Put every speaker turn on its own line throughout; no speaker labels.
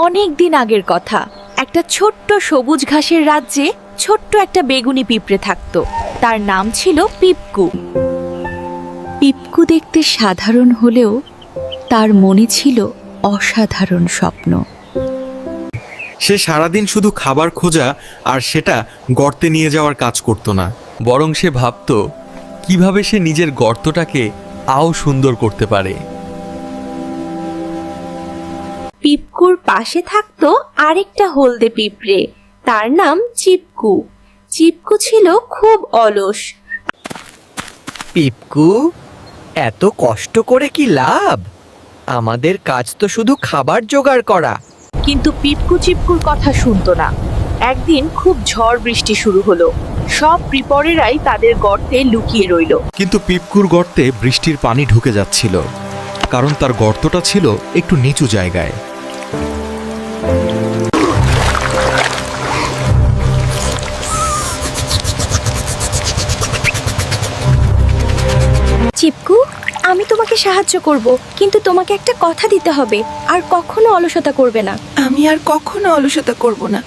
অনেক দিন আগের কথা। একটা ছোট্ট সবুজ ঘাসের রাজ্যে ছোট্ট একটা বেগুনি পিঁপড়ে থাকতো। তার নাম ছিল পিপকু। পিপকু দেখতে সাধারণ হলেও তার মনে ছিল অসাধারণ স্বপ্ন।
সে সারাদিন শুধু খাবার খোঁজা আর সেটা গর্তে নিয়ে যাওয়ার কাজ করতো না,
বরং সে ভাবত কিভাবে সে নিজের গর্তটাকে আরও সুন্দর করতে পারে।
পিপকুর পাশে থাকতো আরেকটা হলদে পিঁপড়ে, তার নাম চিপকু। চিপকু ছিল খুব অলস।
পিপকু, এত কষ্ট করে কি লাভ? আমাদের কাজ তো শুধু খাবার জোগাড় করা।
কিন্তু পিপকু চিপকুর কথা শুনতো না। একদিন খুব ঝড় বৃষ্টি শুরু হলো। সব পিঁপড়েরাই তাদের গর্তে লুকিয়ে রইল।
কিন্তু পিপকুর গর্তে বৃষ্টির পানি ঢুকে যাচ্ছিল, কারণ তার গর্তটা ছিল একটু নিচু জায়গায়।
চিপকু, আমি তোমাকে সাহায্য করব, কিন্তু তোমাকে একটা কথা দিতে হবে, আর কখনো অলসতা করবে না।
আমি আর কখনো অলসতা করব না।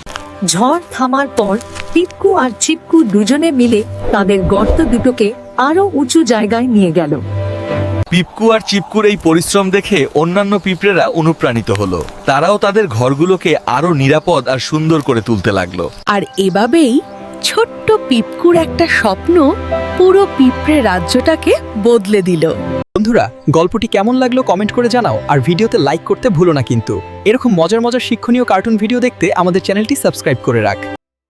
ঝড় থামার পর পিপকু আর চিপকু দুজনে মিলে তাদের গর্ত দুটোকে আরো উঁচু জায়গায় নিয়ে গেল।
পিপকু আর চিপকুর এই পরিশ্রম দেখে অন্যান্য পিঁপড়েরা অনুপ্রাণিত হলো। তারাও তাদের ঘরগুলোকে আরো নিরাপদ আর সুন্দর করে তুলতে লাগলো।
আর এভাবেই ছোট্ট পিপকুর একটা স্বপ্ন পুরো পিঁপড়ে রাজ্যটাকে বদলে দিল।
বন্ধুরা, গল্পটি কেমন লাগলো কমেন্ট করে জানাও, আর ভিডিওতে লাইক করতে ভুলো না কিন্তু। এরকম মজার মজার শিক্ষণীয় কার্টুন ভিডিও দেখতে আমাদের চ্যানেলটি সাবস্ক্রাইব করে রাখ।